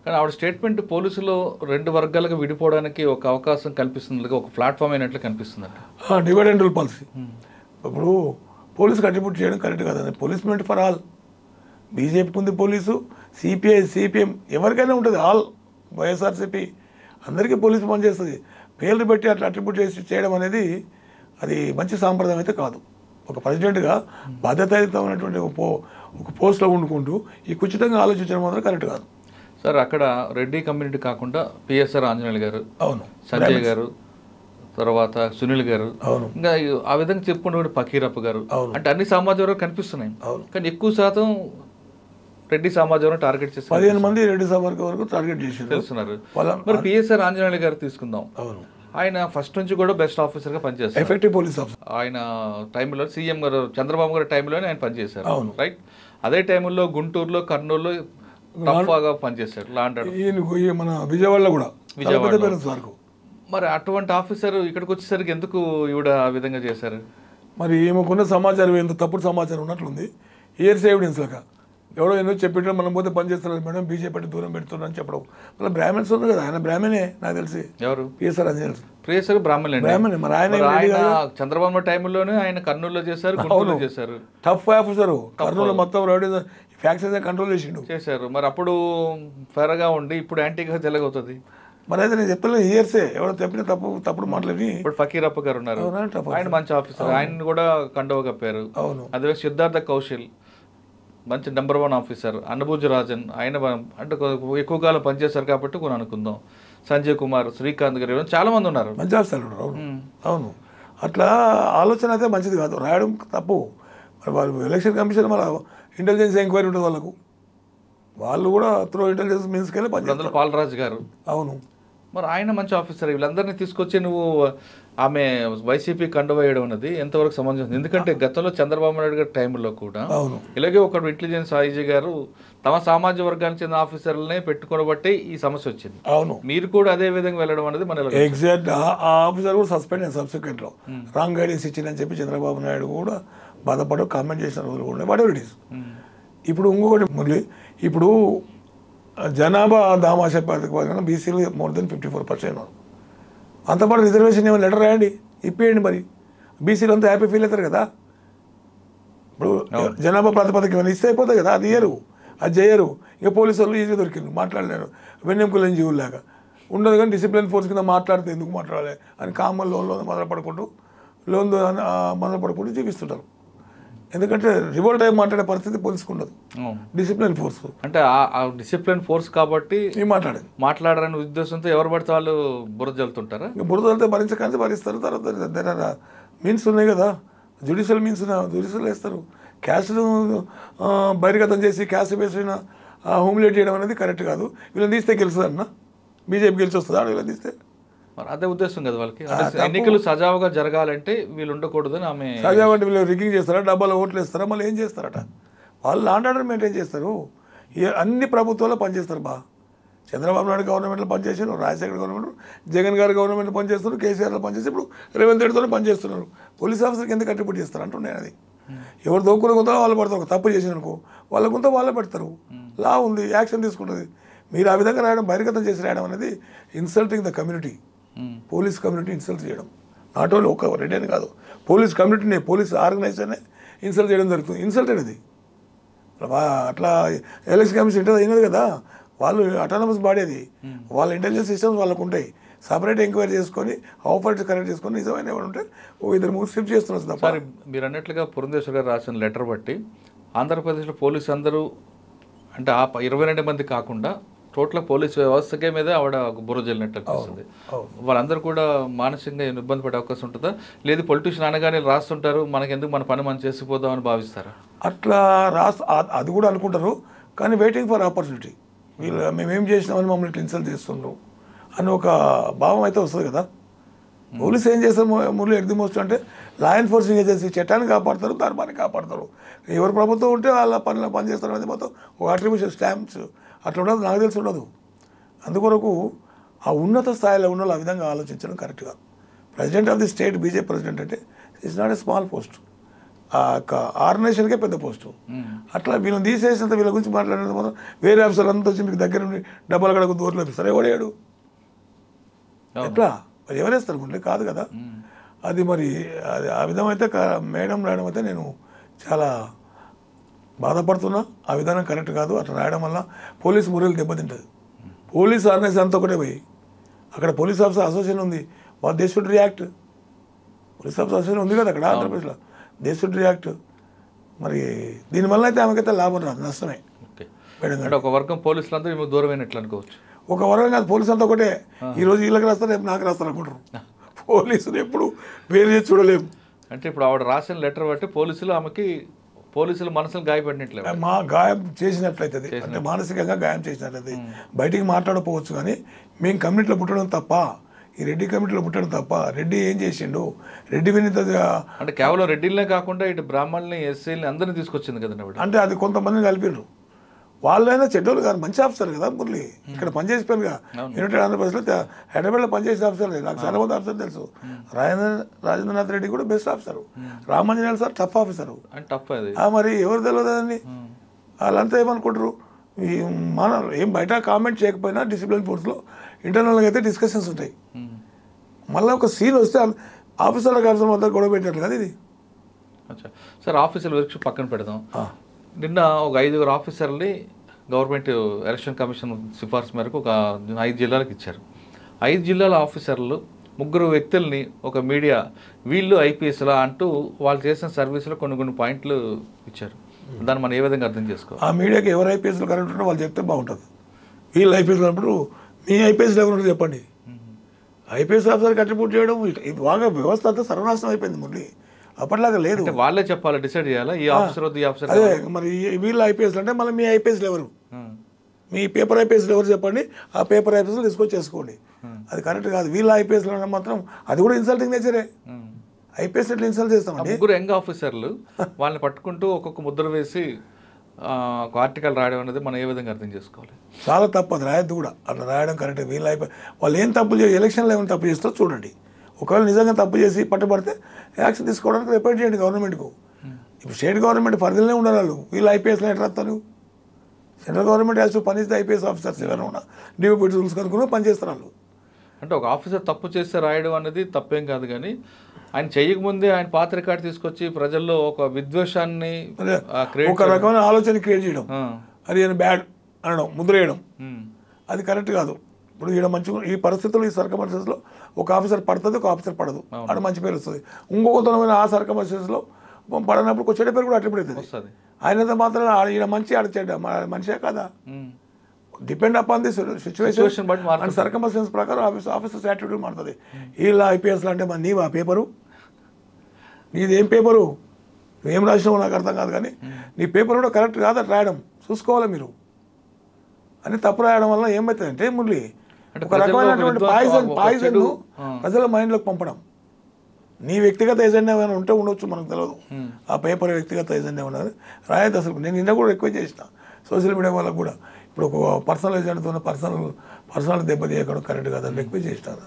కానీ ఆవిడ స్టేట్మెంట్ పోలీసులు 2 వర్గాలుగా విడిపోవడానికి ఒక అవకాశం కల్పిస్తుంది, ఒక ప్లాట్ఫామ్ అయినట్లు కనిపిస్తుందండి. Divide and rule policy. ఇప్పుడు పోలీసు కంట్రిబ్యూట్ చేయడం కరెక్ట్ కాదండి. పోలీస్మెంట్ ఫర్ ఆల్. బీజేపీకి ఉంది పోలీసు, సిపిఐ, సిపిఎం, ఎవరికైనా ఉంటుంది. ఆల్ వైఎస్ఆర్సీపీ అందరికీ పోలీసు పనిచేస్తుంది. పేర్లు పెట్టి అట్లా అట్రిబ్యూట్ చేయడం అనేది అది మంచి సాంప్రదాయం అయితే కాదు. ఒక ప్రెసిడెంట్గా బాధ్యతాయుతమైనటువంటి ఒక పోస్ట్లో ఉండుకుంటూ ఈ కుచితంగా ఆలోచించడం మాత్రం కరెక్ట్ కాదు సార్. అక్కడ రెడ్డి కమ్యూనిటీ కాకుండా పిఎస్ఆర్ ఆంజనేయులు గారు, అవును, సంజయ్ గారు, తర్వాత సునీల్ గారు, అవును, ఇంకా ఆ విధంగా చెప్పుకుంటే ఫకీరప్ప గారు, అంటే అన్ని సమాజ వర్గాలు కనిపిస్తున్నాయి. కానీ ఎక్కువ శాతం రెడ్డి సమాజం టార్గెట్ చేస్తారు. 15 మంది రెడ్డి సమాజం వరకు టార్గెట్ చేశారు తెలుస్తున్నారు. మరి పిఎస్ఆర్ ఆంజనేయులు గారు తీసుకుందాం. అవును, ఆయన ఫస్ట్ నుంచి కూడా బెస్ట్ ఆఫీసర్గా పనిచేస్తారు. Effective police officer. ఆయన టైంలో సీఎం గారు చంద్రబాబు గారి టైంలోనే ఆయన పనిచేశారు. అవును, రైట్. అదే టైంలో గుంటూరులో, కర్నూలులో టఫ్గా పనిచేశారు. మన విజయవాడలో కూడా వరకు. మరి అటువంటి ఆఫీసర్ ఇక్కడికి వచ్చేసరికి ఎందుకు ఈవిడ ఆ విధంగా చేశారు? మరి ఏమకున్న సమాచారం ఎంత తప్పుడు సమాచారం ఉన్నట్లుంది. ఇయర్స్ ఎవిడెన్స్ లాగా ఎవడో ఎన్నో చెప్పిట్టు మనం పోతే పని చేస్తున్నారు మేడం, బీజేపీ దూరం పెడుతున్నారు అని చెప్పడం. మళ్ళీ బ్రాహ్మణ్స్ ఉన్నారు కదా, ఆయన బ్రాహ్మణే నాకు తెలిసి. ఎవరు? పిఎస్ఆర్ అంజనేయులు. పిఎస్ఆర్ బ్రాహ్మణే. మరి ఆయన చంద్రబాబు టైంలోనే ఆయన కర్నూలులో చేశారు, గుంటూరులో చేశారు. Tough officer. కర్నూలు మొత్తం రౌడీ ఫ్యాక్టరీస్ కంట్రోల్ చేశారు. మరి అప్పుడు ఫెరగా ఉండి ఇప్పుడు యాంటీగా తెలగవుతుంది. మరి అయితే నేను చెప్పలేదు, ఇయర్సే ఎవరో చెప్పిన తప్పుడు మాటలని. ఇప్పుడు ఫకీరప్ప గారు ఉన్నారు, ఆయన మంచి ఆఫీసర్, ఆయన కూడా కండవ కప్పారు. అవును. అదే సిద్ధార్థ కౌశల్ మంచి నెంబర్ 1 ఆఫీసర్. అన్నభూజ రాజన్ ఆయన అంటే ఎక్కువ కాలం పనిచేశారు కాబట్టి కొన్ని అనుకుందాం. సంజయ్ కుమార్, శ్రీకాంత్ గారు, చాలా మంది ఉన్నారు, మంచి ఆఫీసర్లు. అవును, అవును. అట్లా ఆలోచన అయితే మంచిది కాదు, రాయడం తప్పు. మరి వాళ్ళు ఎలక్షన్ కమిషన్ మన ఇంటెలిజెన్స్ ఎంక్వైరీ ఉంటుంది వాళ్ళకు, వాళ్ళు కూడా త్రూ ఇంటెలిజెన్స్ మీన్స్కి వెళ్ళి పనిచేస్తారు. పాలరాజు గారు. అవును. మరి ఆయన మంచి ఆఫీసర్. వీళ్ళందరినీ తీసుకొచ్చి నువ్వు ఆమె వైసీపీ కండువ వేయడం అనేది ఎంతవరకు సమంజసం? ఎందుకంటే గతంలో చంద్రబాబు నాయుడు గారి టైంలో కూడా ఇలాగే ఒకడు ఇంటెలిజెన్స్ ఐజీ గారు తమ సామాజిక వర్గానికి చెందిన ఆఫీసర్లనే పెట్టుకోబట్టి ఈ సమస్య వచ్చింది. అవును. మీరు కూడా అదే విధంగా వెళ్ళడం అనేది మన ఎగ్జాక్ట్. ఆ ఆఫీసర్ కూడా సస్పెండ్ అయ్యింది సబ్సిక్వెంట్లో. రాంగ్ గైడెన్స్ ఇచ్చిందని చెప్పి చంద్రబాబు నాయుడు కూడా బాధపడి కామెంట్ చేసిన రోజులు కూడా వాట్ ఎవర్ ఇట్ ఈస్. ఇప్పుడు ఇంకొకటి మురళి, ఇప్పుడు జనాభా దామాషా ప్రాతిపదికన బీసీలు మోర్ దెన్ 54%. అంతపాటు రిజర్వేషన్ ఏమైనా లెటర్ రాయండి, ఇప్పేయండి. మరి బీసీలు అంతా హ్యాపీ ఫీల్ అవుతారు కదా. ఇప్పుడు జనాభా ప్రాతిపదిక ఏమైనా ఇస్తే అయిపోతాయి కదా, అది ఇయ్యరు, అది చేయరు. ఇక పోలీసు వాళ్ళు ఈజీగా దొరికింది, మాట్లాడలేరు. వెన్నెంకుల జీవుల్లాగా ఉండదు. కానీ డిసిప్లిన్ ఫోర్స్ కింద మాట్లాడితే ఎందుకు మాట్లాడాలి అని కామన్ లోన్లో మొదలుపడుకుంటూ మొదలుపడుకుంటూ జీవిస్తుంటారు. ఎందుకంటే రివోల్ట్ అయ్యి మాట్లాడే పరిస్థితి పోలీసుకు ఉండదు. డిసిప్లిన్ ఫోర్స్ అంటే ఆ డిసిప్లిన్ ఫోర్స్ కాబట్టి మాట్లాడారనే ఉద్దేశంతో ఎవరు పడితే వాళ్ళు బురద జల్లుతుంటారా? బురద జల్లితే భరించకాల్సి భరిస్తారు. తర్వాత మీన్స్ ఉన్నాయి కదా, జ్యుడిషియల్ మీన్స్, జ్యుడిషియల్ వేస్తారు. క్యాస్ట్ను బహిర్గతం చేసి క్యాస్ట్ బేస్డ్ హోమ్లేట్ చేయడం అనేది కరెక్ట్ కాదు. వీళ్ళని తీస్తే గెలుస్తుందన్న బీజేపీ గెలిచి వస్తుందా వీళ్ళని తీస్తే? మరి అదే ఉద్దేశం కదా వాళ్ళకి. ఎన్నికలు సజావుగా జరగాలంటే వీళ్ళు ఉండకూడదని ఆమె. సజావు అంటే వీళ్ళు రిగ్గింగ్ చేస్తారా, డబ్బాలో ఓట్లు వేస్తారా, మళ్ళీ ఏం చేస్తారట? వాళ్ళు లాండ్ ఆర్డర్ మెయింటైన్ చేస్తారు. అన్ని ప్రభుత్వాల్లో పనిచేస్తారు. చంద్రబాబు నాయుడు గవర్నమెంట్లో పనిచేసారు, రాజశేఖర్ గవర్నమెంట్, జగన్ గారు గవర్నమెంట్లో పనిచేస్తున్నారు, కేసీఆర్లో పనిచేసి ఇప్పుడు రేవంత్ రెడ్డితోనే పనిచేస్తున్నారు. పోలీస్ ఆఫీసర్కి ఎందుకు కంట్రిబ్యూట్ చేస్తారు అంటున్నాను. అది ఎవరు దోక్కునే కొంత వాళ్ళు పడతారు. ఒక తప్పు చేసిననుకో వాళ్ళ కొంత వాళ్ళే పెడతారు. లా ఉంది, యాక్షన్ తీసుకుంటుంది. మీరు ఆ విధంగా రాయడం, బహిర్గతం చేసి రాయడం అనేది insulting the community. Police community insult చేయడం, నాట్ ఓన్లీ ఒక రెడ్డి అని కాదు, పోలీస్ కమ్యూనిటీని, పోలీస్ ఆర్గనైజేషన్ని ఇన్సల్ట్ చేయడం జరుగుతుంది. ఇన్సల్ట్ అనేది అట్లా ఎలక్షన్ కమిషన్ ఇంటర్ అయినది కదా, వాళ్ళు అటానమస్ బాడీ అది, వాళ్ళ ఇంటెలిజెన్స్ సిస్టమ్స్ వాళ్ళకు ఉంటాయి. సపరేట్ ఎంక్వైరీ చేసుకొని ఆఫర్స్ కరెక్ట్ చేసుకొని నిజమైన ఎవరు ఉంటే ఓ 2-3 స్లిప్ చేస్తున్నారు తప్ప. మీరు అన్నట్లుగా పురంధేశ్వర్ గారు రాసిన లెటర్ బట్టి ఆంధ్రప్రదేశ్లో పోలీసు అందరూ అంటే 22 మంది కాకుండా టోటల్ పోలీసు వ్యవస్థకే మీద ఆవిడ బుర్ర జల్లినట్టు అనిపిస్తుంది. వాళ్ళందరూ కూడా మానసికంగా ఇబ్బంది పడే అవకాశం ఉంటుందా? లేదు పొలిటీషియన్ అనగానే రాస్తుంటారు, మనకెందుకు మన పని మనం చేసిపోదామని భావిస్తారా? అట్లా అది కూడా అనుకుంటారు. కానీ వెయిటింగ్ ఫర్ ఆపర్చునిటీ. వీళ్ళు మేమేం చేసినామని మమ్మల్ని ఇట్లా ఇన్సల్ట్ చేస్తుండ్రు అని ఒక భావం అయితే వస్తుంది కదా. పోలీసు ఏం చేస్తారు మురళి ఎట్ ది మోస్ట్ అంటే లా ఎన్ఫోర్సింగ్ ఏజెన్సీ, చట్టాన్ని కాపాడతారు, ధర్మాన్ని కాపాడతారు. ఎవరు ప్రభుత్వం ఉంటే వాళ్ళ పనిచేస్తారు అనేది మొత్తం ఒక అట్రిబ్యూషన్ స్టాంప్స్ అట్లా ఉండదు, నాకు తెలిసి ఉండదు. అందుకొరకు ఆ ఉన్నత స్థాయిలో ఉన్న ఆ విధంగా ఆలోచించడం కరెక్ట్ కాదు. President of the state, BJP president అంటే it's not a small post. ఆ యొక్క ఆర్గనైజేషన్కే పెద్ద పోస్టు. అట్లా వీళ్ళని తీసేసినంత వీళ్ళ గురించి మాట్లాడినంత మనం వేరే ఆఫీసర్లు అంతా వచ్చి మీకు దగ్గర నుండి డబ్బాలు కడకు దూరంలో ఇస్తారు, ఎవడేడు ఎట్లా మరి ఎవరేస్తారు ముందు కాదు కదా. అది మరి అది ఆ విధమైతే మేడం రాయడం అయితే నేను చాలా బాధపడుతున్నా. ఆ విధానం కరెక్ట్ కాదు. అట్లా రాయడం వల్ల పోలీస్ మురళి దెబ్బతింటుంది. పోలీస్ ఆర్గనైజేషన్ అంతా ఒకటే పోయి అక్కడ పోలీస్ ఆఫీసర్ అసోసియేషన్ ఉంది, వాళ్ళు they should react. Police officer association ఉంది కదా అక్కడ ఆంధ్రప్రదేశ్లో, దే షుడ్ రియాక్ట్. మరి దీనివల్ల అయితే ఆమెకైతే లాభం రాదు, నష్టమే. అంటే ఒక వర్గం పోలీసులు అందరూ దూరమైనట్లు అనుకోవచ్చు. ఒక వర్గం కాదు, పోలీసు అంతా ఒకటే. ఈరోజు వీళ్ళకి రాస్తారు, రేపు నాకు రాస్తారు అనుకుంటారు. పోలీసులు ఎప్పుడు వేరు చేసి చూడలేము. అంటే ఇప్పుడు ఆవిడ రాసిన లెటర్ బట్టి పోలీసులు మనసును గాయపడినట్లేదు. మా గాయం చేసినట్లయితుంది, అంటే మానసికంగా గాయం చేసినట్లయితే. బయటికి మాట్లాడకపోవచ్చు కానీ మేము కమ్యూనిటీలో పుట్టడం తప్ప, ఈ రెడ్డి కమిటీలో పుట్టడం తప్ప, రెడ్డి ఏం చేసిండు, రెడ్డి వినీత అంటే కేవలం రెడ్డిలనే కాకుండా ఇటు బ్రాహ్మణుల్ని ఎస్సీలని అందరినీ తీసుకొచ్చింది కదండి. అంటే అది కొంతమందిని కలిపిండ్రు. వాళ్ళైనా చెడ్డోళ్ళు కాదు, మంచి ఆఫీసర్ కదా మురళి. ఇక్కడ పనిచేసిపోయానుగా యునైటెడ్ ఆంధ్రప్రదేశ్లో, హైదరాబాద్లో పనిచేసిన ఆఫీసర్ లేదు నాకు, చాలా మంది ఆఫీసర్ తెలుసు. రాజేంద్రనాథ్ రెడ్డి కూడా best officer, Ramanjaneyulu sir tough officer. మరి ఎవరు తెలియదు అని వాళ్ళంతా ఏమనుకుంటారు. మన ఏం బయట కామెంట్ చేయకపోయినా డిసిప్లిన్ ఫోర్స్లో ఇంటర్నల్గా అయితే డిస్కషన్స్ ఉంటాయి. మళ్ళీ ఒక సీన్ వస్తే ఆఫీసర్లకు ఆఫీసర్ మొత్తం గొడవ పెట్టారు కదా ఇది. సార్ ఆఫీసర్ల వరకు పక్కన పెడదాం. నిన్న ఒక 5 ఆఫీసర్ని గవర్నమెంట్ ఎలక్షన్ కమిషన్ సిఫార్సు మేరకు ఒక 5 జిల్లాలకు ఇచ్చారు. 5 జిల్లాల ఆఫీసర్లు 3 వ్యక్తుల్ని ఒక మీడియా వీళ్ళు ఐపీఎస్లా అంటూ వాళ్ళు చేసిన సర్వీసులో కొన్ని పాయింట్లు ఇచ్చారు. దాన్ని మనం ఏ విధంగా అర్థం చేసుకోవాలి? ఆ మీడియాకి ఎవరు ఐపీఎస్లో కరెక్ట్ ఉంటారో వాళ్ళు చెప్తే బాగుంటుంది. వీళ్ళు ఐపీఎస్లో అన్నప్పుడు మీ ఐపీఎస్లో ఎవరు ఉంటారో చెప్పండి. ఐపీఎస్ ఆఫీసర్ కంట్రిబ్యూట్ చేయడం ఇది బాగా వ్యవస్థ అంతా సర్వనాశనం అయిపోయింది మురళి. అప్పటిలాగా లేదు. వాళ్ళే చెప్పాలి, డిసైడ్ చేయాలా ఈ ఆఫీసర్ వద్దు ఈ ఆఫీసర్. అదే మరి వీళ్ళు ఐపీఎస్లు అంటే మళ్ళీ మీ ఐపీఎస్లు ఎవరు, మీ పేపర్ ఐపీఎస్లు ఎవరు చెప్పండి, ఆ పేపర్ ఐపీఎస్లు తీసుకొచ్చి చేసుకోండి. అది కరెక్ట్ కాదు. వీళ్ళ ఐపీఎస్లు అంటే మాత్రం అది కూడా ఇన్సల్టింగ్ నేచరే. ఐపీఎస్ ఎట్లా ఇన్సల్ట్ చేస్తామండి? 3 యంగ్ ఆఫీసర్లు వాళ్ళని పట్టుకుంటూ ఒక్కొక్క ముద్ర వేసి ఒక ఆర్టికల్ రాయడం అనేది మనం ఏ విధంగా అర్థం చేసుకోవాలి? చాలా తప్పు, అది రాయద్దు కూడా. అట్లా రాయడం కరెక్ట్. వీళ్ళ వాళ్ళు ఏం తప్పు చేసి ఎలక్షన్లో ఏమైనా తప్పు చేస్తారో చూడండి. ఒకవేళ నిజంగా తప్పు చేసి పట్టుబడితే యాక్షన్ తీసుకోవడానికి రిపోర్ట్ చేయండి గవర్నమెంట్కు. ఇప్పుడు స్టేట్ గవర్నమెంట్ పరిధిలోనే ఉండాలి వాళ్ళు. వీళ్ళు ఐపీఎస్లో ఎట్లా వస్తారు? సెంట్రల్ గవర్నమెంట్ యాజ్ టు పనిస్తే ఐపీఎస్ ఆఫీసర్స్ ఎవరైనా ఉన్నా డిఓపీ రూల్స్ కనుక్కుని పనిచేస్తారు వాళ్ళు. అంటే ఒక ఆఫీసర్ తప్పు చేస్తే రాయడం అనేది తప్పేం కాదు, కానీ ఆయన చేయకముందే ఆయన పాత రికార్డు తీసుకొచ్చి ప్రజల్లో ఒక విద్వేషాన్ని, ఒక రకమైన ఆలోచన క్రియేట్ చేయడం, అది ఆయన బ్యాడ్ అనడం, ముద్ర వేయడం, అది కరెక్ట్ కాదు. ఇప్పుడు ఈడ మంచిగా ఈ పరిస్థితుల్లో, ఈ సర్కమస్టెన్సెస్లో ఒక ఆఫీసర్ పడుతుంది, ఒక ఆఫీసర్ పడదు, ఆడ మంచి పేరు వస్తుంది. ఇంకొకతనమైన ఆ సర్కమస్టెన్సెస్లో పడనప్పుడు చెడ్డ పేరు కూడా అట్రిబ్యూట్ అవుతుంది. ఆయనంత మాత్రం ఈడ మంచి ఆడ చెడ్డ మనిషే కదా. Depend upon the situation and circumstance ప్రకారం ఆఫీసర్స్ యాటిట్యూడ్ మారుతుంది. వీళ్ళ ఐపీఎస్లో అంటే మరి నీవు ఆ పేపరు, నీదేం పేపరు, నువ్వేం రాసినావు నాకు అర్థం కాదు, కానీ నీ పేపర్ కూడా కరెక్ట్ కాదు అట్లా రాయడం చూసుకోవాలి మీరు అని. తప్పు రాయడం వల్ల ఏమవుతుందంటే మురళి ఒక రకమైనటువంటి పాయిజన్ ప్రజల మైండ్లోకి పంపడం. నీ వ్యక్తిగత ఎజెండా ఏమైనా ఉంటే ఉండొచ్చు, మనకు తెలియదు. ఆ పేపర్ వ్యక్తిగత ఎజెండా ఉన్నది రాయద్దు అసలు. నేను నిన్న కూడా రిక్వెస్ట్ చేసిన సోషల్ మీడియా వాళ్ళకు కూడా, ఇప్పుడు ఒక పర్సనల్ ఎజెండాతో పర్సనల్ దెబ్బతీయడం కరెక్ట్ కాదని రిక్వెస్ట్ చేసినాను.